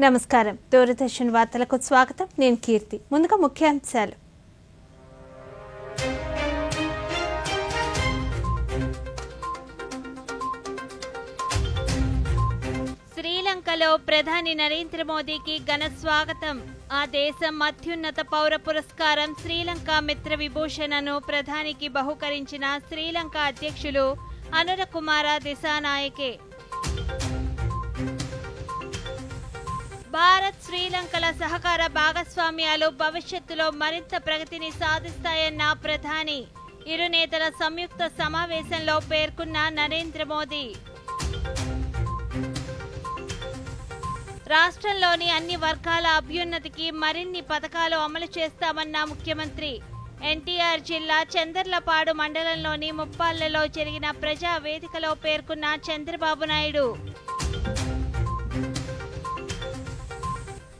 నమస్కారం. దూరదర్శన్ వార్తలకు స్వాగతం. నేను కీర్తి. ముందుగా ముఖ్యాంశాలు. శ్రీలంకలో ప్రధాని నరేంద్ర మోదీకి ఘన స్వాగతం. ఆ దేశం అత్యున్నత పౌర పురస్కారం శ్రీలంక మిత్ర విభూషణను ప్రధానికి బహుకరించిన శ్రీలంక అధ్యక్షులు అనురకుమార దిశానాయకే. భారత్ శ్రీలంకల సహకార భాగస్వామ్యాలు భవిష్యత్తులో మరింత ప్రగతిని సాధిస్తాయన్న ప్రధాని. ఇరు నేతల సంయుక్త సమావేశంలో పేర్కొన్న నరేంద్ర మోదీ. రాష్ట్రంలోని అన్ని వర్గాల అభ్యున్నతికి మరిన్ని పథకాలు అమలు చేస్తామన్న ముఖ్యమంత్రి. ఎన్టీఆర్ జిల్లా చందర్లపాడు మండలంలోని ముప్పాళ్లలో జరిగిన ప్రజా వేదికలో పేర్కొన్న చంద్రబాబు నాయుడు.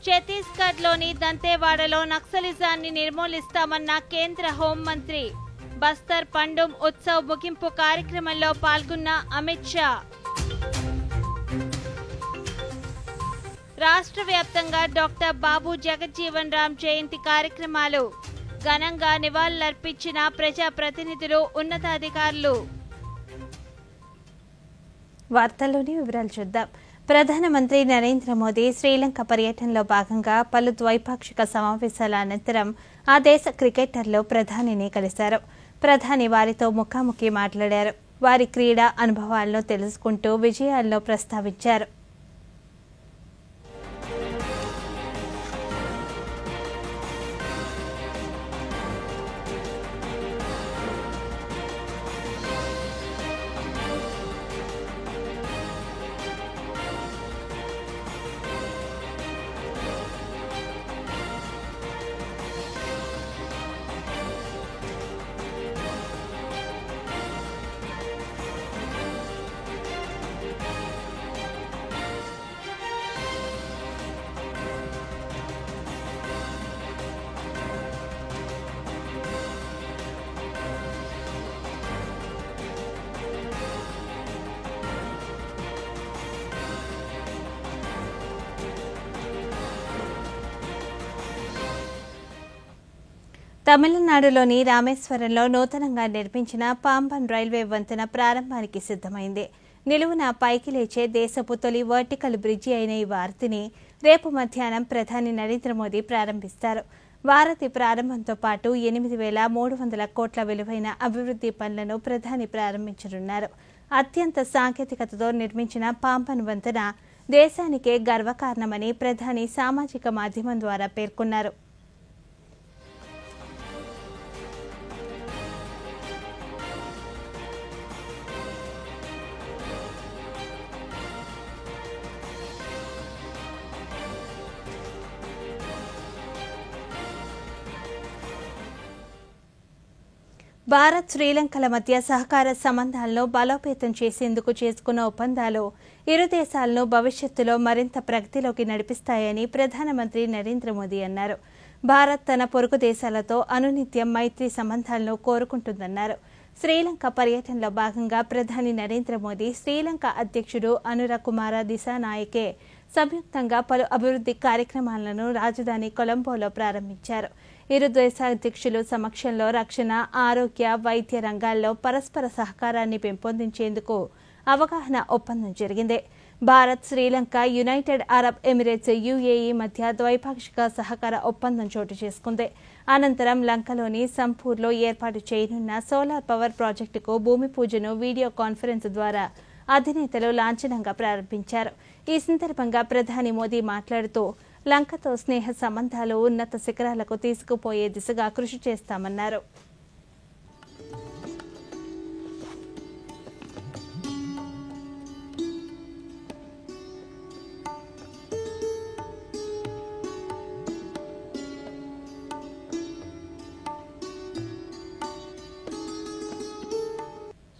ఛత్తీస్గఢ్లోని దంతేవాడలో నక్సలిజాన్ని నిర్మూలిస్తామన్న కేంద్ర హోంమంత్రి. బస్తర్ పండుం ఉత్సవ్ ముగింపు కార్యక్రమంలో పాల్గొన్న అమిత్ షా. రాష్ట్ర వ్యాప్తంగా డాక్టర్ బాబు జగజ్జీవన్ రామ్ జయంతి కార్యక్రమాలు. ఘనంగా నివాళులర్పించిన ప్రజాప్రతినిధులు, ఉన్నతాధికారులు. వార్తల్లోని వివరాలు చూద్దాం. ప్రధానమంత్రి నరేంద్ర మోదీ శ్రీలంక పర్యటనలో భాగంగా పలు ద్వైపాక్షిక సమావేశాల అనంతరం ఆ దేశ క్రికెటర్లు ప్రధానిని కలిశారు. ప్రధాని వారితో ముఖాముఖి మాట్లాడారు. వారి క్రీడా అనుభవాలను తెలుసుకుంటూ విజయాలను ప్రస్తావించారు. తమిళనాడులోని రామేశ్వరంలో నూతనంగా నిర్మించిన పాంబన్ రైల్వే వంతెన ప్రారంభానికి సిద్ధమైంది. నిలువున పైకి లేచే దేశపు తొలి వర్టికల్ బ్రిడ్జి అయిన ఈ వారధిని రేపు మధ్యాహ్నం ప్రధాని నరేంద్ర మోదీ ప్రారంభిస్తారు. వారధి ప్రారంభంతో పాటు 8,300 కోట్ల విలువైన అభివృద్ధి పనులను ప్రధాని ప్రారంభించనున్నారు. అత్యంత సాంకేతికతతో నిర్మించిన పాంబన్ వంతెన దేశానికే గర్వకారణమని ప్రధాని సామాజిక మాధ్యమం ద్వారా పేర్కొన్నారు. భారత్ శ్రీలంకల మధ్య సహకార సంబంధాలను బలోపేతం చేసేందుకు చేసుకున్న ఒప్పందాలు ఇరు దేశాలను భవిష్యత్తులో మరింత ప్రగతిలోకి నడిపిస్తాయని ప్రధానమంత్రి నరేంద్ర మోదీ అన్నారు. భారత్ తన పొరుగు దేశాలతో అనునిత్యం మైత్రి సంబంధాలను కోరుకుంటుందన్నారు. శ్రీలంక పర్యటనలో భాగంగా ప్రధాని నరేంద్ర మోదీ శ్రీలంక అధ్యక్షుడు అనురకుమార దిశానాయకే సంయుక్తంగా పలు అభివృద్ధి కార్యక్రమాలను రాజధాని కొలంబోలో ప్రారంభించారు. ఇరు దేశాధ్యక్షులు సమక్షంలో రక్షణ, ఆరోగ్య, వైద్య రంగాల్లో పరస్పర సహకారాన్ని పెంపొందించేందుకు అవగాహన ఒప్పందం జరిగింది. Bharat, Sri Lanka, United Arab Emirates, UAE మధ్య ద్వైపాక్షిక సహకార ఒప్పందం చోటు చేసుకుంది. అనంతరం లంకలోని సంపూర్లో ఏర్పాటు చేయనున్న సోలార్ పవర్ ప్రాజెక్టుకు భూమి పూజను వీడియో కాన్ఫరెన్స్ ద్వారా అధినేతలు లాంఛనంగా ప్రారంభించారు. ఈ సందర్భంగా ప్రధాని మోదీ మాట్లాడుతూ లంకతో స్నేహ సంబంధాలు ఉన్నత శిఖరాలకు తీసుకుపోయే దిశగా కృషి చేస్తామన్నారు.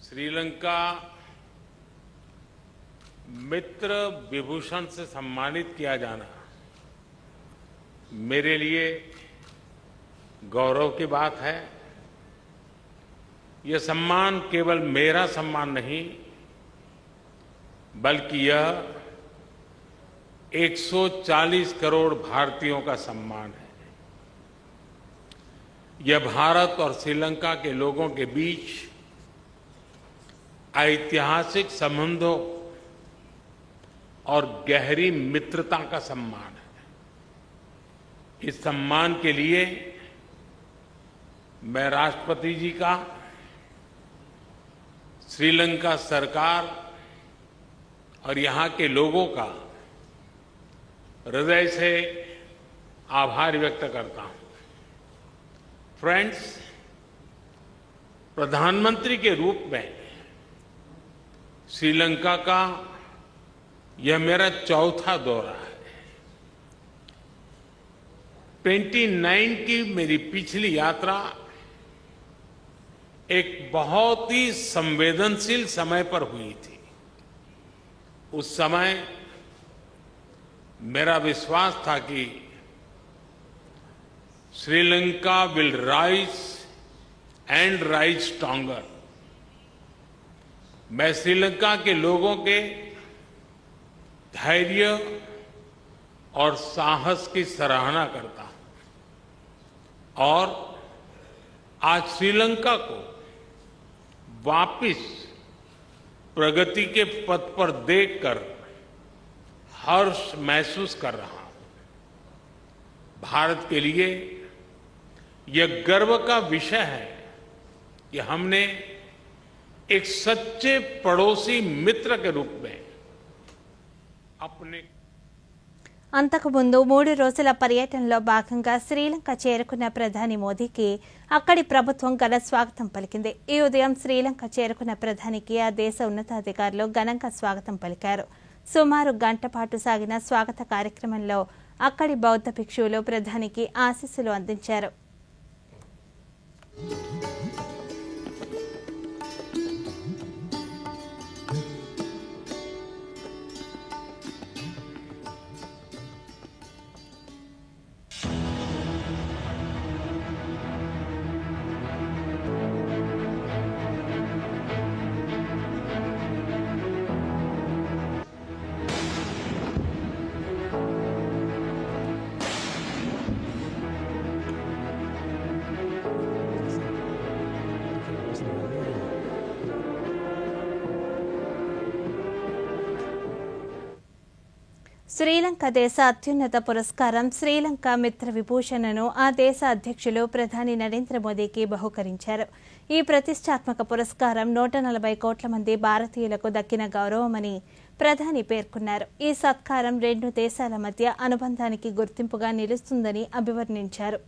श्रीलंका मित्र विभूषण से सम्मानित किया जाना मेरे लिए गौरव की बात है। यह सम्मान केवल मेरा सम्मान नहीं, बल्कि यह 140 करोड़ भारतीयों का सम्मान है। यह भारत और श्रीलंका के लोगों के बीच ऐतिहासिक संबंधों और गहरी मित्रता का सम्मान है। इस सम्मान के लिए मैं राष्ट्रपति जी का, श्रीलंका सरकार और यहां के लोगों का हृदय से आभार व्यक्त करता हूं। फ्रेंड्स, प्रधानमंत्री के रूप में श्रीलंका का यह मेरा चौथा दौरा है। 29 की मेरी पिछली यात्रा एक बहुत ही संवेदनशील समय पर हुई थी। उस समय मेरा विश्वास था कि Sri Lanka will rise and rise stronger. मैं श्रीलंका के लोगों के धैर्य और साहस की सराहना करता हूं और आज श्रीलंका को वापस प्रगति के पथ पर देखकर हर्ष महसूस कर रहा हूं। भारत के लिए यह गर्व का विषय है कि हमने एक सच्चे पड़ोसी मित्र के रूप में अपने అంతకుముందు 3 రోజుల పర్యటనలో భాగంగా శ్రీలంక చేరుకున్న ప్రధాని మోదీకి అక్కడి ప్రభుత్వం ఘన స్వాగతం పలికింది. ఈ ఉదయం శ్రీలంక చేరుకున్న ప్రధానికి ఆ దేశ ఉన్నతాధికారులు ఘనంగా స్వాగతం పలికారు. సుమారు గంట పాటు సాగిన స్వాగత కార్యక్రమంలో అక్కడి బౌద్ధ భిక్షువులు ప్రధానికి ఆశీస్సులు అందించారు. శ్రీలంక దేశ అత్యున్నత పురస్కారం శ్రీలంక మిత్ర విభూషణను ఆ దేశ అధ్యక్షులు ప్రధాని నరేంద్ర మోదీకి బహూకరించారు. ఈ ప్రతిష్టాత్మక పురస్కారం 140 కోట్ల మంది భారతీయులకు దక్కిన గౌరవమని ప్రధాని పేర్కొన్నారు. ఈ సత్కారం 2 దేశాల మధ్య అనుబంధానికి గుర్తింపుగా నిలుస్తుందని అభివర్ణించారు.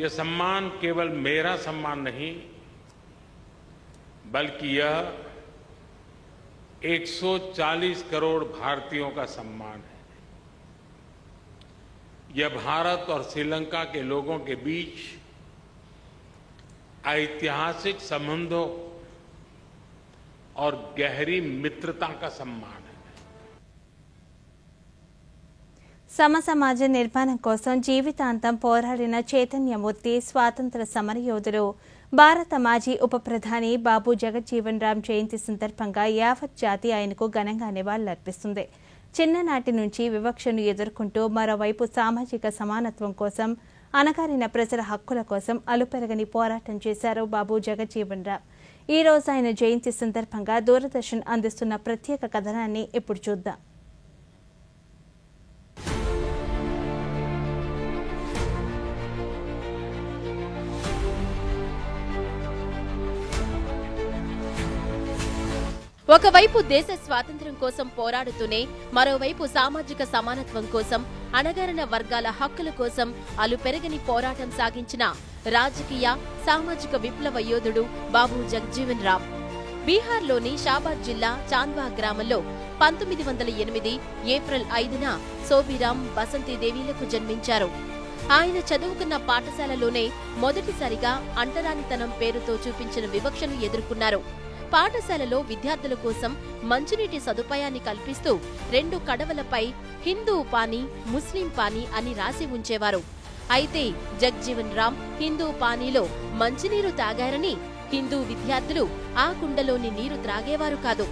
यह सम्मान केवल मेरा सम्मान नहीं, बल्कि यह 140 करोड़ भारतीयों का सम्मान है। यह भारत और श्रीलंका के लोगों के बीच ऐतिहासिक संबंधों और गहरी मित्रता का सम्मान है। సమసమాజ నిర్మాణం కోసం జీవితాంతం పోరాడిన చైతన్యమూర్తి, స్వాతంత్ర సమరయోధులు, భారత మాజీ ఉప ప్రధాని బాబు జగజ్జీవన్ రామ్ జయంతి సందర్భంగా యావత్ జాతి ఆయనకు ఘనంగా నివాళులర్పిస్తుంది. చిన్ననాటి నుంచి వివక్షను ఎదుర్కొంటూ మరోవైపు సామాజిక సమానత్వం కోసం, అణగారిన ప్రజల హక్కుల కోసం అలుపెరగని పోరాటం చేశారు బాబు జగజ్జీవన్ రామ్. ఈ రోజు ఆయన జయంతి సందర్భంగా దూరదర్శన్ అందిస్తున్న ప్రత్యేక కథనాన్ని ఇప్పుడు చూద్దాం. ఒకవైపు దేశ స్వాతంత్ర్యం కోసం పోరాడుతూనే మరోవైపు సామాజిక సమానత్వం కోసం, అణగారిన వర్గాల హక్కుల కోసం అలుపెరగని పోరాటం సాగించిన రాజకీయ, సామాజిక విప్లవ యోధుడు బాబు జగజ్జీవన్ రామ్. బీహార్లోని షాబాద్ జిల్లా చాంద్వా గ్రామంలో 1908 ఏప్రిల్ 5న సోబిరాం, బసంతిదేవిలకు జన్మించారు. ఆయన చదువుకున్న పాఠశాలలోనే మొదటిసారిగా అంటరానితనం పేరుతో చూపించిన వివక్షను ఎదుర్కొన్నారు. పాఠశాలలో విద్యార్థుల కోసం మంచినీటి సదుపాయాన్ని కల్పిస్తూ 2 కడవలపై హిందూ పానీ, ముస్లిం పానీ అని రాసి ఉంచేవారు. అయితే జగ్జీవన్ రామ్ హిందూ పానీలో మంచినీరు తాగారని హిందూ విద్యార్థులు ఆ కుండలోని నీరు త్రాగేవారు కాదు.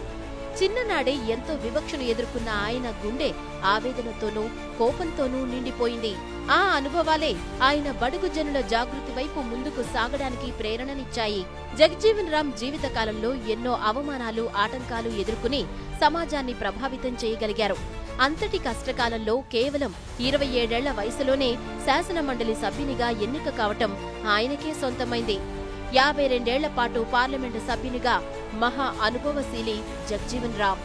చిన్ననాడే ఎంతో వివక్షను ఎదుర్కొన్న ఆయన గుండె ఆవేదనతోనూ కోపంతోనూ నిండిపోయింది. ఆ అనుభవాలే ఆయన బడుగు జనుల జాగృతి వైపు ముందుకు సాగడానికి ప్రేరణనిచ్చాయి. జగ్జీవన్ రామ్ జీవితకాలంలో ఎన్నో అవమానాలు, ఆటంకాలు ఎదుర్కొని సమాజాన్ని ప్రభావితం చేయగలిగారు. అంతటి కష్టకాలంలో కేవలం 27 వయసులోనే శాసనమండలి సభ్యునిగా ఎన్నిక కావటం ఆయనకే సొంతమైంది. 52 పాటు పార్లమెంటు సభ్యునిగా మహా అనుభవశీలి జగ్జీవన్ రామ్.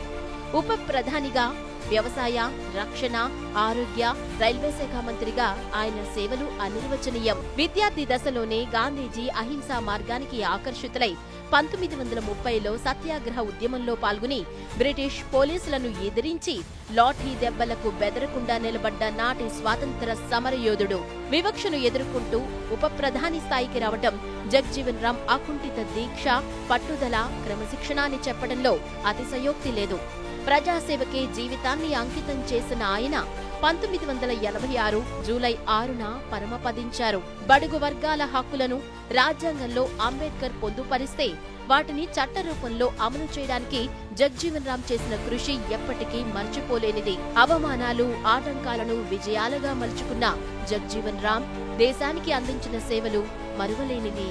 ఉప ప్రధానిగా, వ్యవసాయ, రక్షణ, ఆరోగ్య, రైల్వే శాఖ మంత్రిగా ఆయన సేవలు అనిర్వచనీయం. విద్యార్థి దశలోనే గాంధీజీ అహింసా మార్గానికి ఆకర్షితులై 1930లో సత్యాగ్రహ ఉద్యమంలో పాల్గొని బ్రిటిష్ పోలీసులను ఎదిరించి లాఠీ దెబ్బలకు బెదరకుండా నిలబడ్డ నాటి స్వాతంత్ర సమరయోధుడు. వివక్షను ఎదుర్కొంటూ ఉప ప్రధాని స్థాయికి రావటం జగ్జీవన్ రామ్ అకుంఠిత దీక్ష, పట్టుదల, క్రమశిక్షణ అని చెప్పడంలో అతిశయోక్తి లేదు. ప్రజాసేవకే జీవితాన్ని అంకితం చేసిన ఆయన 1986 జూలై 6న పరమపదించారు. బడుగు వర్గాల హక్కులను రాజ్యాంగంలో అంబేద్కర్ పొందుపరిస్తే వాటిని చట్ట రూపంలో అమలు చేయడానికి జగ్జీవన్ రామ్ చేసిన కృషి ఎప్పటికీ మర్చిపోలేనిది. అవమానాలు, ఆటంకాలను విజయాలుగా మలుచుకున్న జగ్జీవన్ రామ్ దేశానికి అందించిన సేవలు మరువలేనివి.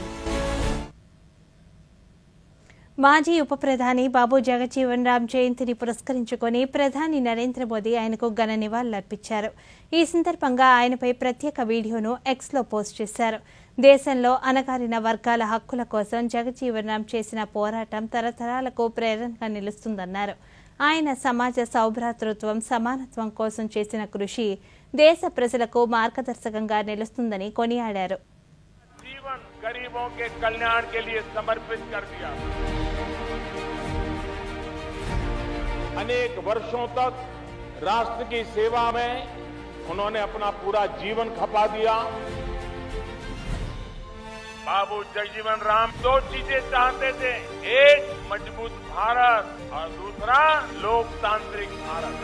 మాజీ ఉప ప్రధాని బాబు జగజ్జీవన్ రామ్ జయంతిని పురస్కరించుకొని ప్రధాని నరేంద్ర మోదీ ఆయనకు ఘన నివాళులర్పించారు. ఈ సందర్భంగా ఆయనపై ప్రత్యేక వీడియోను ఎక్స్లో పోస్ట్ చేశారు. దేశంలో అణగారిన వర్గాల హక్కుల కోసం జగజ్జీవన్ రామ్ చేసిన పోరాటం తరతరాలకు ప్రేరణగా నిలుస్తుందన్నారు. ఆయన సమాజ సౌభ్రాతృత్వం, సమానత్వం కోసం చేసిన కృషి దేశ ప్రజలకు మార్గదర్శకంగా నిలుస్తుందని కొనియాడారు. जीवन गरीबों के कल्याण के लिए समर्पित कर दिया। अनेक वर्षों तक राष्ट्र की सेवा में उन्होंने अपना पूरा जीवन खपा दिया। बाबू जगजीवन राम दो चीजें चाहते थे, एक मजबूत भारत और दूसरा लोकतांत्रिक भारत।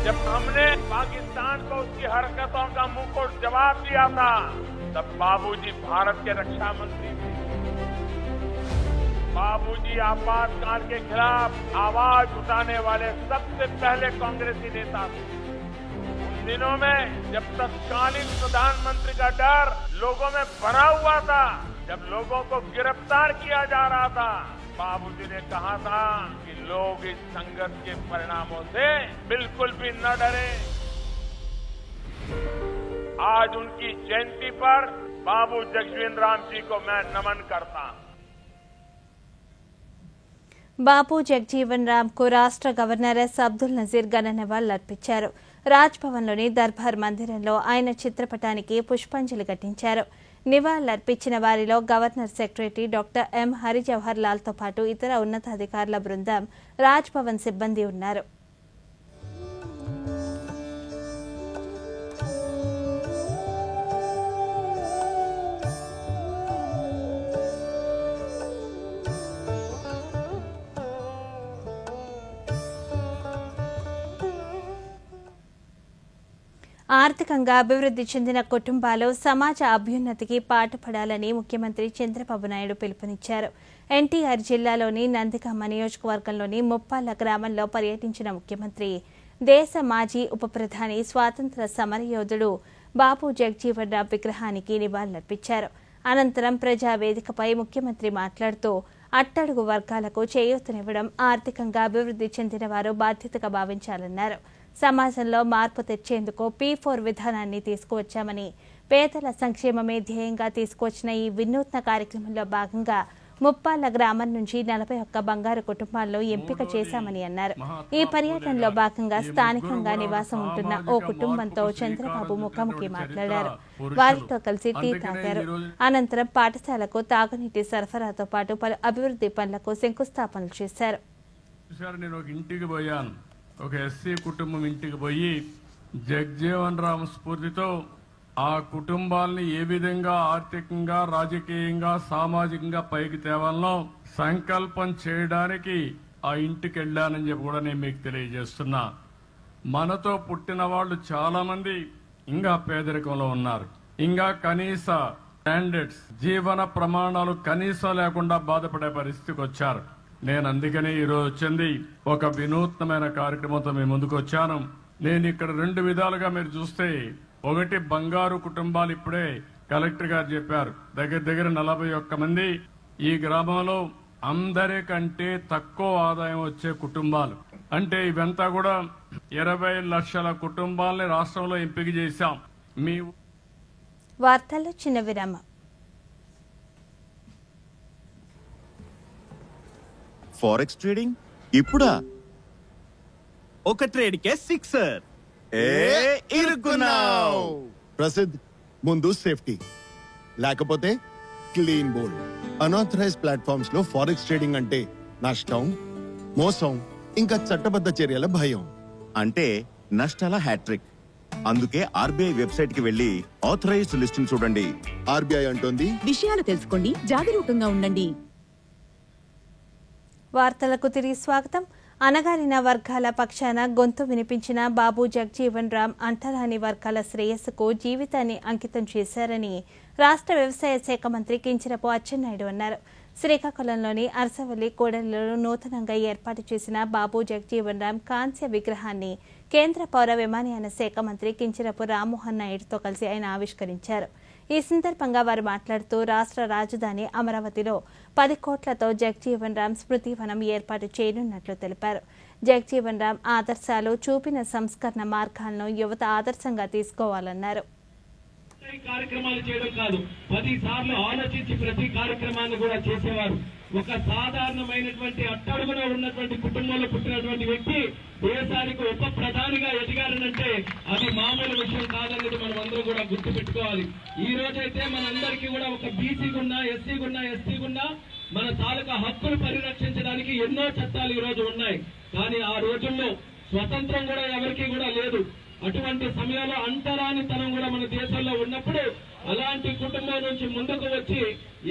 जब हमने पाकिस्तान को उसकी हरकतों का मुंहतोड़ जवाब दिया था, तब बाबूजी भारत के रक्षा मंत्री थे। बाबूजी आपातकाल के खिलाफ आवाज उठाने वाले सबसे पहले कांग्रेसी नेता थे। उन दिनों में जब तत्कालीन प्रधानमंत्री का डर लोगों में भरा हुआ था, जब लोगों को गिरफ्तार किया जा रहा था, बाबूजी ने कहा था कि लोग इस संघर्ष के परिणामों से बिल्कुल भी न डरे। आज उनकी जयंती पर बाबू जगजीवन राम जी को मैं नमन करता हूं। బాబు జగజీవన్ రామ్ కు రాష్ట్ర గవర్నర్ ఎస్ అబ్దుల్ నజీర్ ఘన నివాళులర్పించారు. రాజ్భవన్లోని దర్బార్ మందిరంలో ఆయన చిత్రపటానికి పుష్పాంజలి ఘటించారు. నివాళులర్పించిన వారిలో governor secretary doctor M Harijawahar లాల్తో పాటు ఇతర ఉన్నతాధికారుల బృందం, రాజ్భవన్ సిబ్బంది ఉన్నారు. ఆర్థికంగా అభివృద్ధి చెందిన కుటుంబాలు సమాజ అభ్యున్నతికి పాటుపడాలని ముఖ్యమంత్రి చంద్రబాబు నాయుడు పిలుపునిచ్చారు. ఎన్టీఆర్ జిల్లాలోని నందిగామ నియోజకవర్గంలోని ముప్పాళ్ల గ్రామంలో పర్యటించిన ముఖ్యమంత్రి దేశ మాజీ ఉప ప్రధాని, స్వాతంత్ర సమరయోధుడు బాబు జగజీవన్ రామ్ విగ్రహానికి నివాళులర్పించారు. అనంతరం ప్రజావేదికపై ముఖ్యమంత్రి మాట్లాడుతూ అట్టడుగు వర్గాలకు చేయూతనివ్వడం ఆర్థికంగా అభివృద్ధి చెందిన వారు బాధ్యతగా భావించాలన్నారు. సమాజంలో మార్పు తెచ్చేందుకు P4 విధానాన్ని తీసుకువచ్చామని, పేదల సంక్షేమమే ధ్యేయంగా తీసుకువచ్చిన ఈ వినూత్న కార్యక్రమంలో భాగంగా ముప్పాళ్ల గ్రామం నుంచి 41 బంగారు కుటుంబాలను ఎంపిక చేశామని అన్నారు. ఈ పర్యటనలో భాగంగా స్థానికంగా నివాసం ఉంటున్న ఓ కుటుంబంతో చంద్రబాబు ముఖాముఖి మాట్లాడారు. వారితో కలిసి టీ తాగారు. అనంతరం పాఠశాలకు తాగునీటి సరఫరాతో పాటు పలు అభివృద్ధి పనులకు శంకుస్థాపనలు చేశారు. ఒక ఎస్సీ కుటుంబం ఇంటికి పోయి జగజీవన్ రామ్ స్ఫూర్తితో ఆ కుటుంబాలని ఏ విధంగా ఆర్థికంగా, రాజకీయంగా, సామాజికంగా పైకి తేవాలనో సంకల్పం చేయడానికి ఆ ఇంటికి వెళ్ళానని చెప్పి కూడా నేను మీకు తెలియజేస్తున్నా. మనతో పుట్టిన వాళ్ళు చాలా మంది ఇంకా పేదరికంలో ఉన్నారు. ఇంకా కనీస స్టాండర్డ్స్, జీవన ప్రమాణాలు కనీసం లేకుండా బాధపడే పరిస్థితికి వచ్చారు. నేను అందుకనే ఈరోజు వచ్చింది ఒక వినూత్నమైన కార్యక్రమంతో మీ ముందుకు వచ్చాను. నేను ఇక్కడ 2 విధాలుగా మీరు చూస్తే, ఒకటి బంగారు కుటుంబాలు, ఇప్పుడే కలెక్టర్ గారు చెప్పారు, దగ్గర 41 మంది ఈ గ్రామంలో అందరికంటే తక్కువ ఆదాయం వచ్చే కుటుంబాలు. అంటే ఇవంతా కూడా 20 లక్షల కుటుంబాలని రాష్ట్రంలో ఎంపిక చేశాం. మీ వార్తల్లో చిన్న విరామం. ఫారెక్స్ ట్రేడింగ్ ఇప్పుడా? ఒక ట్రేడ్కే 6. ఇరుక్కున్నావ్. ప్రసిద్ధ్, ముందు సేఫ్టీ, లేకపోతే క్లీన్ బోల్డ్. అనాథరైజ్ ప్లాట్ఫామ్స్ లో ఫారెక్స్ ట్రేడింగ్ అంటే నష్టం, మోసం, ఇంకా చట్టబద్ధ చర్యల భయం. అంటే నష్టాల హ్యాట్రిక్. అందుకే ఆర్బీఐ వెబ్సైట్ కి వెళ్లి ఆథరైజ్డ్ లిస్ట్ చూడండి. ఆర్బీఐ అంటోంది, విషయాలు తెలుసుకోండి, జాగరూకంగా ఉండండి. వార్తలకు తిరిగి స్వాగతం. అణగారిన వర్గాల పక్షాన గొంతు వినిపించిన బాబు జగ్జీవన్ రామ్ అంటరాని వర్గాల శ్రేయస్సుకు జీవితాన్ని అంకితం చేశారని రాష్ట్ర వ్యవసాయ శాఖ మంత్రి కింజరాపు అచ్చెన్నాయుడు అన్నారు. శ్రీకాకుళంలోని అరసవల్లి కూడలిలో నూతనంగా ఏర్పాటు చేసిన బాబు జగ్జీవన్ రామ్ కాంస్య విగ్రహాన్ని కేంద్ర పౌర విమానయాన శాఖ మంత్రి కింజరాపు రామ్మోహన్ నాయుడుతో కలిసి ఆయన ఆవిష్కరించారు. ఈ సందర్భంగా వారు మాట్లాడుతూ రాష్ట్ర రాజధాని అమరావతిలో 10 కోట్లతో జగ్జీవన్ రామ్ స్మృతి వనం ఏర్పాటు చేయనున్నట్లు తెలిపారు. జగ్జీవన్ రామ్ ఆదర్శాలు చూపిన సంస్కరణ మార్గాలను యువత ఆదర్శంగా తీసుకోవాలన్నారు. కార్యక్రమాలు చేయడం కాదు, 10 సార్లు ఆలోచించి ప్రతి కార్యక్రమాన్ని కూడా చేసేవారు. ఒక సాధారణమైనటువంటి అట్టడుగున ఉన్నటువంటి కుటుంబంలో పుట్టినటువంటి వ్యక్తి దేశానికి ఉప ప్రధానిగా ఎదిగారనంటే అది మామూలు విషయం కాదనేది మనం అందరం కూడా గుర్తు పెట్టుకోవాలి. ఈ రోజైతే మనందరికీ కూడా ఒక బీసీ గున్నా, ఎస్సీ గున్నా, ఎస్టీ గున్నా మన తాలూకా హక్కులు పరిరక్షించడానికి ఎన్నో చట్టాలు ఈ రోజు ఉన్నాయి. కానీ ఆ రోజుల్లో స్వతంత్రం కూడా ఎవరికీ కూడా లేదు. అటువంటి సమయంలో అంటరానితనం కూడా మన దేశంలో ఉన్నప్పుడు అలాంటి కుటుంబం నుంచి ముందుకు వచ్చి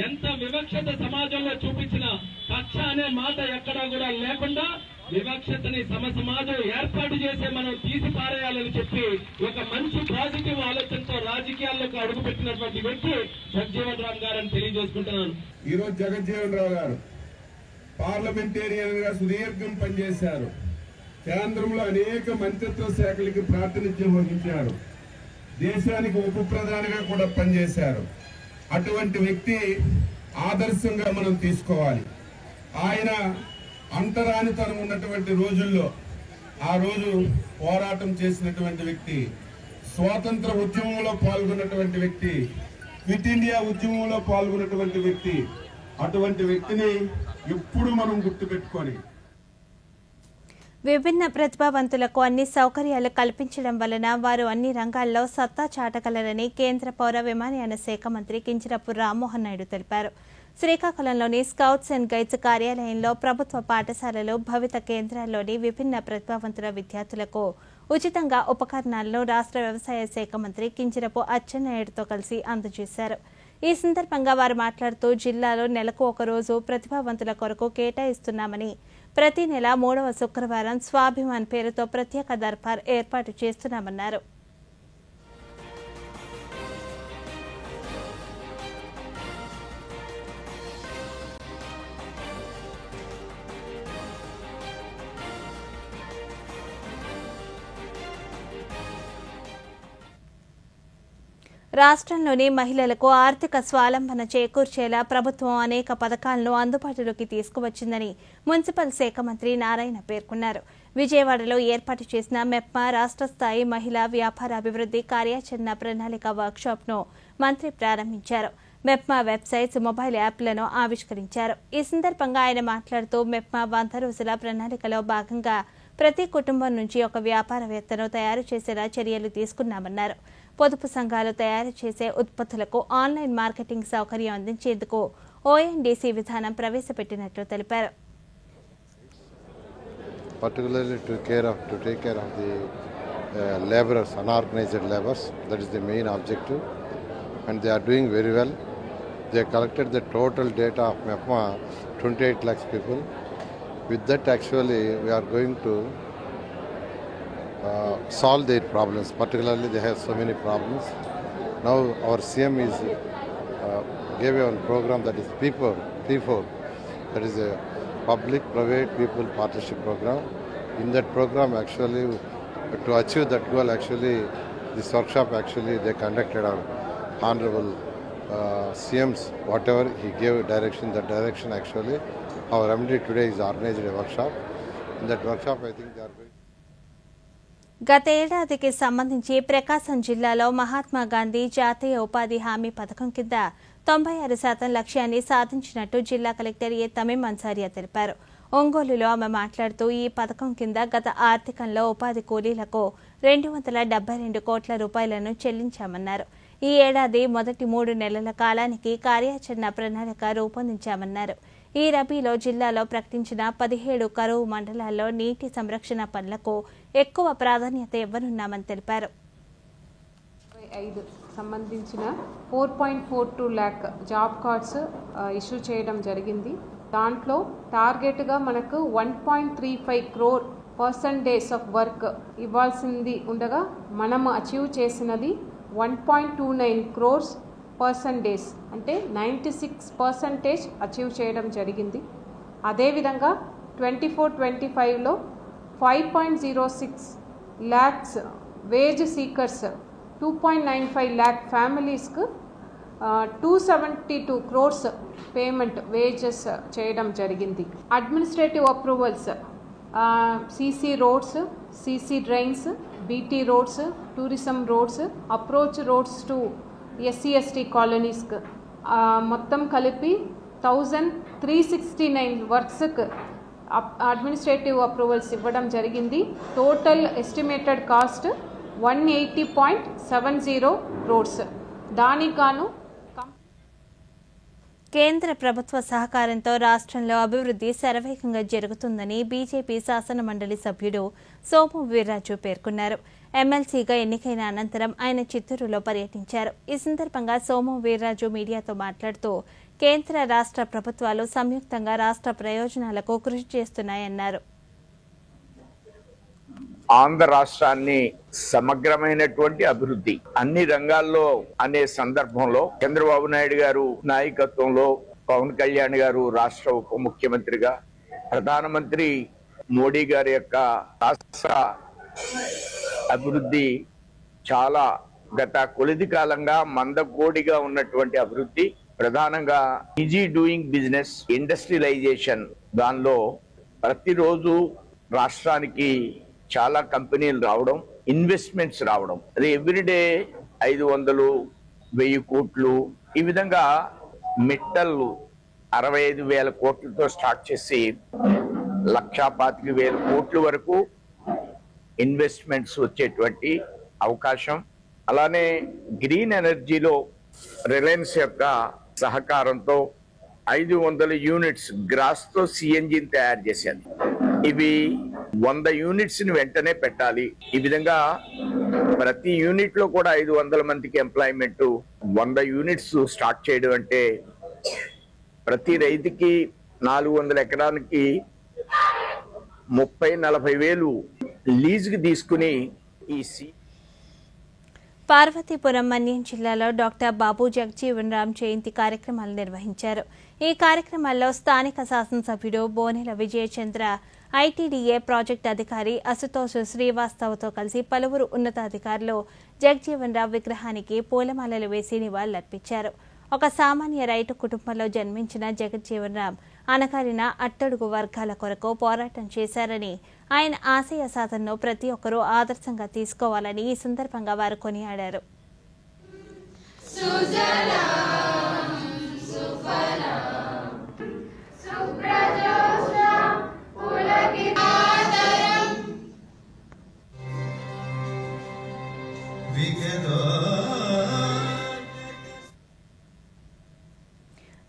ఎంత వివక్షత సమాజంలో చూపించిన కక్ష అనే మాట ఎక్కడా కూడా లేకుండా వివక్షతని సమాజం ఏర్పాటు చేసే మనం తీసి పారేయాలని చెప్పి ఒక మంచి పాజిటివ్ ఆలోచనతో రాజకీయాల్లోకి అడుగుపెట్టినటువంటి వ్యక్తి జగ్జీవన్ రామ్ గారని తెలియజేసుకుంటున్నాను. ఈ రోజు జగజ్జీవన్ రావు గారు పార్లమెంటేరియన్ గా సుదీర్ఘం పనిచేశారు. కేంద్రంలో అనేక మంత్రిత్వ శాఖలకి ప్రాతినిధ్యం వహించారు. దేశానికి ఉప ప్రధానిగా కూడా పనిచేశారు. అటువంటి వ్యక్తి ఆదర్శంగా మనం తీసుకోవాలి. ఆయన అంటరానితనం ఉన్నటువంటి రోజుల్లో ఆ రోజు పోరాటం చేసినటువంటి వ్యక్తి, స్వాతంత్ర ఉద్యమంలో పాల్గొన్నటువంటి వ్యక్తి, క్విట్ ఇండియా ఉద్యమంలో పాల్గొన్నటువంటి వ్యక్తి. అటువంటి వ్యక్తిని ఎప్పుడు మనం గుర్తుపెట్టుకొని విభిన్న ప్రతిభావంతులకు అన్ని సౌకర్యాలు కల్పించడం వలన వారు అన్ని రంగాల్లో సత్తా చాటగలరని కేంద్ర పౌర విమానయాన శాఖ మంత్రి కింజరాపు రామ్మోహన్ నాయుడు తెలిపారు. శ్రీకాకుళంలోని స్కౌట్స్ అండ్ గైడ్స్ కార్యాలయంలో ప్రభుత్వ పాఠశాలలు, భవిత కేంద్రాల్లోని విభిన్న ప్రతిభావంతుల విద్యార్థులకు ఉచితంగా ఉపకరణాలను రాష్ట్ర వ్యవసాయ శాఖ మంత్రి కింజరాపు అచ్చెన్నాయుడుతో కలిసి అందజేశారు. ఈ సందర్భంగా వారు మాట్లాడుతూ జిల్లాలో నెలకు ఒక రోజు ప్రతిభావంతుల కొరకు కేటాయిస్తున్నామని, ప్రతి నెల 3వ శుక్రవారం స్వాభిమాన్ పేరుతో ప్రత్యేక దర్బార్ ఏర్పాటు చేస్తున్నామన్నారు. రాష్ట్రంలోని మహిళలకు ఆర్థిక స్వావలంబన చేకూర్చేలా ప్రభుత్వం అనేక పథకాలను అందుబాటులోకి తీసుకువచ్చిందని మున్సిపల్ శాఖ మంత్రి నారాయణ పేర్కొన్నారు. విజయవాడలో ఏర్పాటు చేసిన మెప్మా రాష్ట్ర స్థాయి మహిళా వ్యాపార అభివృద్ధి కార్యాచరణ ప్రణాళిక వర్క్షాప్ను మంత్రి ప్రారంభించారు. మెప్మా వెబ్సైట్స్, మొబైల్ యాప్లను ఆవిష్కరించారు. ఈ సందర్భంగా ఆయన మాట్లాడుతూ మెప్మా 100 రోజుల ప్రణాళికలో భాగంగా ప్రతి కుటుంబం నుంచి ఒక వ్యాపారవేత్తను తయారు చేసేలా చర్యలు తీసుకున్నామన్నారు. పొదుపు సంఘాలు తయారు చేసే ఉత్పత్తులకు ఆన్లైన్ మార్కెటింగ్ సౌకర్యం అందించేందుకు ఓఎన్డీసీ విధానం ప్రవేశపెట్టినట్లు తెలిపారు. Particularly to take care of the laborers, unorganized laborers, that is the main objective, and they are doing very well. They collected the total data of MEPMA, 28 lakhs people. With that, actually, we are going to solve their problems. Particularly, they have so many problems. Now our CM is gave a program that is P4. That is a public-private people partnership program. In that program, actually, to achieve that goal, actually, this workshop actually they conducted on honorable CM's whatever he gave direction. That direction actually, our MD today is organized a workshop. In that workshop, I think they are going. గతేడాదికి సంబంధించి ప్రకాశం జిల్లాలో మహాత్మా గాంధీ జాతీయ ఉపాధి హామీ పథకం కింద 96% లక్ష్యాన్ని సాధించినట్టు జిల్లా collector ఏ తమీం అన్సారియా తెలిపారు. ఒంగోలులో ఆమె మాట్లాడుతూ ఈ పథకం కింద గత ఆర్థికంలో ఉపాధి కూలీలకు 272 కోట్ల రూపాయలను చెల్లించామన్నారు. ఈ ఏడాది మొదటి 3 నెలల కాలానికి కార్యాచరణ ప్రణాళిక రూపొందించామన్నారు. ఈ రబీలో జిల్లాలో ప్రకటించిన 17 కరువు మండలాల్లో నీటి సంరక్షణ పనులకు ఎక్కువ ప్రాధాన్యత ఇవ్వనున్నామని తెలిపారు. సంబంధించిన 4.42 lakh జాబ్ కార్డ్స్ ఇష్యూ చేయడం జరిగింది. దాంట్లో టార్గెట్గా మనకు 1.35 crore % ఆఫ్ వర్క్ ఇవ్వాల్సింది ఉండగా మనము అచీవ్ చేసినది 1.29 crores % అంటే 96% అచీవ్ చేయడం జరిగింది. అదేవిధంగా 24-25లో 5.06 lakhs వేజ్ సీకర్స్ 2.95 lakh ఫ్యామిలీస్కు 272 crores పేమెంట్ వేజెస్ చేయడం జరిగింది. Administrative approvals CC roads, CC drains, BT roads, tourism roads, approach roads to SC/ST కాలనీస్కి మొత్తం కలిపి 1369 వర్క్స్కి అడ్మినిస్ట్రేటివ్ అప్రూవల్స్ ఇవ్వడం జరిగింది. Total estimated cost 180.70 crores. దానికి గాను కేంద్ర ప్రభుత్వ సహకారంతో రాష్ట్రంలో అభివృద్ధి శరవేగంగా జరుగుతుందని బీజేపీ శాసన మండలి సభ్యుడు సోము వీర్రాజు పేర్కొన్నారు. ఎమ్మెల్సీగా ఎన్నికైన అనంతరం ఆయన చిత్తూరులో పర్యటించారు. ఈ సందర్భంగా సోము వీర్రాజు మీడియాతో మాట్లాడుతూ కేంద్ర రాష్ట్ర ప్రభుత్వాలు సంయుక్తంగా రాష్ట్ర ప్రయోజనాలకు కృషి చేస్తున్నాయన్నారు. ఆంధ్ర రాష్ట్రాన్ని సమగ్రమైనటువంటి అభివృద్ధి అన్ని రంగాల్లో అనే సందర్భంలో చంద్రబాబు నాయుడు గారు నాయకత్వంలో పవన్ కళ్యాణ్ గారు రాష్ట్ర ఉప ముఖ్యమంత్రిగా, ప్రధానమంత్రి మోడీ గారి యొక్క రాష్ట్ర అభివృద్ధి చాలా గత కొలిది కాలంగా మందకోడిగా ఉన్నటువంటి అభివృద్ధి, ప్రధానంగా ఈజీ డూయింగ్ బిజినెస్, ఇండస్ట్రియలైజేషన్, దానిలో ప్రతిరోజు రాష్ట్రానికి చాలా కంపెనీలు రావడం, ఇన్వెస్ట్మెంట్స్ రావడం, అది ఎవ్రీడే 500-1000 కోట్లు, ఈ విధంగా మెట్టల్ 65,000 కోట్లతో స్టార్ట్ చేసి 1,25,000 కోట్ల వరకు ఇన్వెస్ట్మెంట్స్ వచ్చేటువంటి అవకాశం. అలానే గ్రీన్ ఎనర్జీలో రిలయన్స్ యొక్క సహకారంతో 500 యూనిట్స్ గ్రాస్తో CNGని తయారు చేశారు. ఇవి 100 యూనిట్స్ ని వెంటనే పెట్టాలి. ఈ విధంగా ప్రతి యూనిట్ లో కూడా 500 మందికి ఎంప్లాయ్మెంట్, 100 యూనిట్స్ స్టార్ట్ చేయడం అంటే ప్రతి రైతుకి 400 ఎకరానికి 30-40 వేలు లీజుకి తీసుకుని ఈ పార్వతీపురం మన్యం జిల్లాలో డాక్టర్ బాబు జగజీవన్ రామ్ జయంతి కార్యక్రమాలు నిర్వహించారు. ఈ కార్యక్రమాల్లో స్థానిక శాసనసభ్యుడు బోనెల విజయచంద్ర, ఐటీడీఏ ప్రాజెక్టు అధికారి అశుతోష్ శ్రీవాస్తవ్తో కలిసి పలువురు ఉన్నతాధికారులు జగజీవన్ రామ్ విగ్రహానికి పూలమాలలు వేసి నివాళులర్పించారు. ఒక సామాన్య రైతు కుటుంబంలో జన్మించిన జగజీవన్ రామ్ అణగారిన అట్టడుగు వర్గాల కొరకు పోరాటం చేశారని, ఆయన ఆశయ సాధనను ప్రతి ఒక్కరూ ఆదర్శంగా తీసుకోవాలని ఈ సందర్భంగా వారు కొనియాడారు.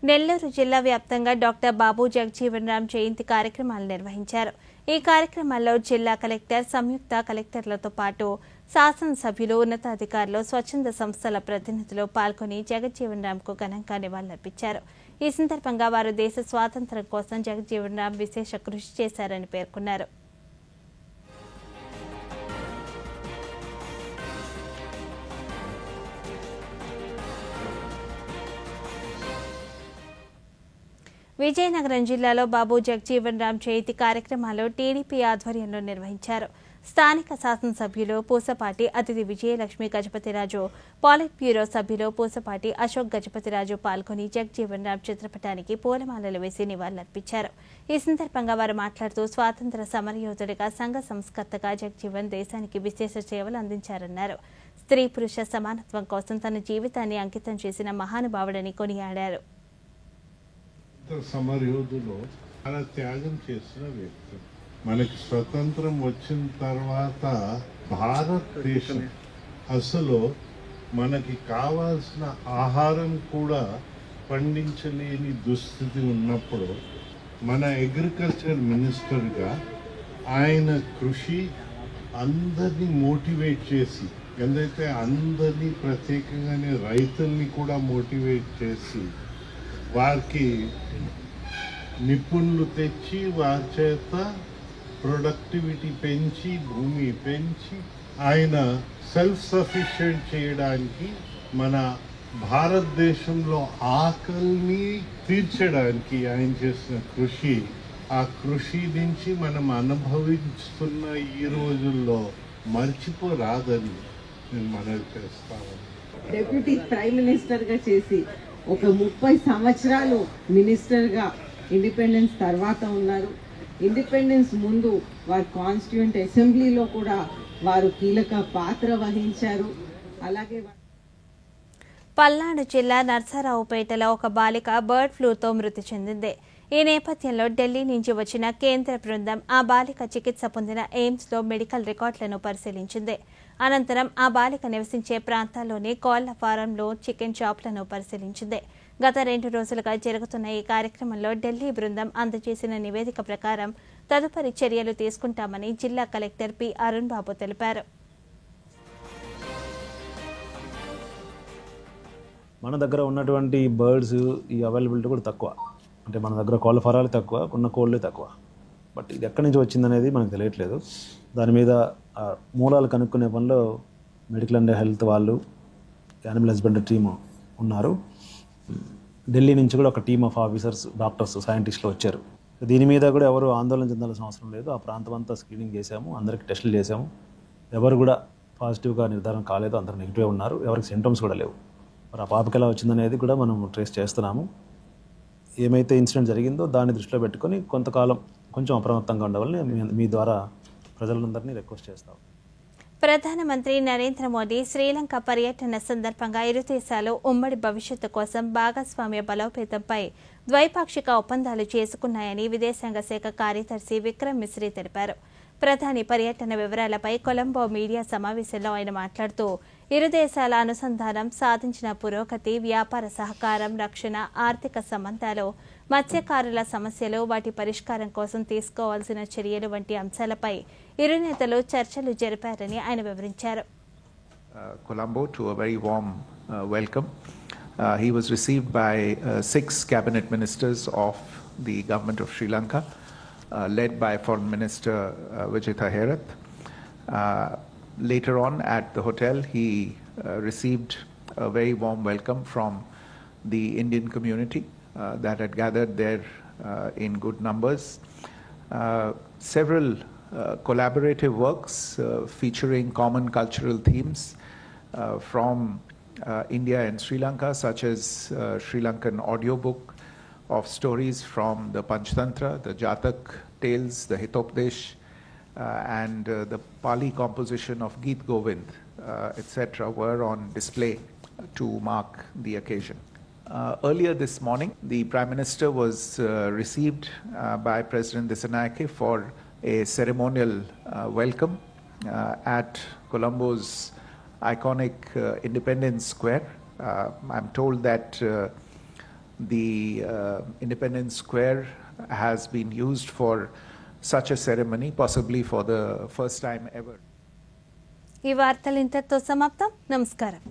నెల్లూరు జిల్లా వ్యాప్తంగా డాక్టర్ బాబు జగజీవన్ రామ్ జయంతి కార్యక్రమాలు నిర్వహించారు. ఈ కార్యక్రమాల్లో జిల్లా కలెక్టర్, సంయుక్త కలెక్టర్లతో పాటు శాసనసభ్యులు, ఉన్నతాధికారులు, స్వచ్ఛంద సంస్థల ప్రతినిధులు పాల్గొని జగజీవన్ రామ్కు ఘనంగా నివాళులర్పించారు. ఈ సందర్భంగా వారు దేశ స్వాతంత్ర్యం కోసం జగజీవన్ రామ్ విశేష కృషి చేశారని పేర్కొన్నారు. విజయనగరం జిల్లాలో బాబు జగజీవన్ రామ్ జయంతి కార్యక్రమాలు టీడీపీ ఆధ్వర్యంలో నిర్వహించారు. స్థానిక శాసనసభ్యులు పూసపాటి అతిథి విజయలక్ష్మి గజపతిరాజు, పాలిట్ బ్యూరో సభ్యులు పూసపాటి అశోక్ గజపతిరాజు పాల్గొని జగజీవన్ రామ్ చిత్రపటానికి పూలమాలలు వేసి నివాళులర్పించారు. ఈ సందర్భంగా వారు మాట్లాడుతూ స్వాతంత్ర సమరయోధుడిగా, సంఘ సంస్కర్తగా జగజీవన్ దేశానికి విశేష సేవలు అందించారన్నారు. స్త్రీ పురుష సమానత్వం కోసం తన జీవితాన్ని అంకితం చేసిన మహానుభావుడని కొనియాడారు. సమరయోధులు చాలా త్యాగం చేసిన వ్యక్తి. మనకి స్వతంత్రం వచ్చిన తర్వాత భారతదేశం అసలు మనకి కావాల్సిన ఆహారం కూడా పండించలేని దుస్థితి ఉన్నప్పుడు మన అగ్రికల్చర్ మినిస్టర్గా ఆయన కృషి అందరినీ మోటివేట్ చేసి, ఎందుకంటే అందరినీ ప్రత్యేకంగానే రైతుల్ని కూడా మోటివేట్ చేసి వారికి నిపుణులు తెచ్చి వారి చేత ప్రొడక్టివిటీ పెంచి, భూమి పెంచి ఆయన సెల్ఫ్ సఫిషియెంట్ చేయడానికి, మన భారతదేశంలో ఆకలిని తీర్చడానికి ఆయన చేసిన కృషి, ఆ కృషి నుంచి మనం అనుభవిస్తున్న ఈ రోజుల్లో మర్చిపోరాదని నేను మనవి చేస్తాను. డెప్యూటీ ప్రైమ్ మినిస్టర్గా చేసి ఒక 30 సంవత్సరాలు మినిస్టర్గా ఇండిపెండెన్స్ తర్వాత ఉన్నారు. ఇండిపెండెన్స్ ముందు వారు కాన్స్టిట్యూయెంట్ అసెంబ్లీలో కూడా వారు కీలక పాత్ర వహించారు. అలాగే పల్నాడు జిల్లా నర్సారావుపేటలో ఒక బాలిక బర్డ్ ఫ్లూతో మృతి చెందింది. ఈ నేపథ్యంలో ఢిల్లీ నుంచి వచ్చిన కేంద్ర బృందం ఆ బాలిక చికిత్స పొందిన ఎయిమ్స్లో మెడికల్ రికార్డులను పరిశీలించింది. అనంతరం ఆ బాలిక నివసించే ప్రాంతాల్లోని కోళ్ల ఫారంలో చికెన్ షాపులను పరిశీలించింది. గత 2 రోజులుగా జరుగుతున్న ఈ కార్యక్రమంలో ఢిల్లీ బృందం అందజేసిన నివేదిక ప్రకారం తదుపరి చర్యలు తీసుకుంటామని జిల్లా కలెక్టర్ పి అరుణ్ బాబు తెలిపారు. మన దగ్గర ఉన్నటువంటి బర్డ్స్ ఈ అవైలబిలిటీ కూడా తక్కువ, అంటే మన దగ్గర కోళ్ళ ఫారాలు తక్కువ, ఉన్న కోళ్ళే తక్కువ. బట్ ఇది ఎక్కడి నుంచి వచ్చిందనేది మనకు తెలియట్లేదు. దాని మీద మూలాలు కనుక్కునే పనిలో మెడికల్ అండ్ హెల్త్ వాళ్ళు, యానిమల్ హస్బెండరీ టీము ఉన్నారు. ఢిల్లీ నుంచి కూడా ఒక టీమ్ ఆఫ్ ఆఫీసర్స్, డాక్టర్స్, సైంటిస్టులు వచ్చారు. దీని మీద కూడా ఎవరు ఆందోళన చెందాల్సిన అవసరం లేదు. ఆ ప్రాంతం అంతా స్క్రీనింగ్ చేశాము, అందరికి టెస్టులు చేశాము. ఎవరు కూడా పాజిటివ్గా నిర్ధారణ కాలేదు, అందరూ నెగిటివ్ ఉన్నారు. ఎవరికి సింటమ్స్ కూడా లేవు. మరి ఆ పాపకి ఎలా వచ్చిందనేది కూడా మనం ట్రేస్ చేస్తున్నాము. ఏమైతే ఇన్సిడెంట్ జరిగిందో దాన్ని దృష్టిలో పెట్టుకొని కొంతకాలం కొంచెం అప్రమత్తంగా ఉండవాలని మీ ద్వారా ప్రజలందరినీ రిక్వెస్ట్ చేస్తాం. ప్రధానమంత్రి నరేంద్ర మోదీ శ్రీలంక పర్యటన సందర్భంగా ఇరు దేశాలు ఉమ్మడి భవిష్యత్తు కోసం భాగస్వామ్య బలోపేతంపై ద్వైపాక్షిక ఒప్పందాలు చేసుకున్నాయని విదేశాంగ శాఖ కార్యదర్శి విక్రమ్ మిశ్రీ తెలిపారు. ప్రధాని పర్యటన వివరాలపై కొలంబో మీడియా సమావేశంలో ఆయన మాట్లాడుతూ ఇరు దేశాల అనుసంధానం, సాధించిన పురోగతి, వ్యాపార సహకారం, రక్షణ, ఆర్థిక సంబంధాలు, మత్స్యకారుల సమస్యలు, వాటి పరిష్కారం కోసం తీసుకోవాల్సిన చర్యలు వంటి అంశాలపై ఇరు నేతలు చర్చలు జరిపారని ఆయన వివరించారు. Colombo to a very warm welcome. He was received by 6 cabinet ministers of the government of Sri Lanka, led by Foreign Minister Vijitha Herath. Later on at the hotel, he received a very warm welcome from the Indian community that had gathered there in good numbers. Several collaborative works featuring common cultural themes from India and Sri Lanka, such as Sri Lankan audiobook of stories from the Panchtantra, the Jatak tales, the Hitopdesh, and the Pali composition of Geet Govind, etc. were on display to mark the occasion. Earlier this morning, the Prime Minister was received by President Dissanayake for a ceremonial welcome at Colombo's iconic Independence Square. I'm told that the Independence Square has been used for such a ceremony, possibly for the first time ever. ఈ వార్తలు ఇంతటితో సమాప్తం. నమస్కారం.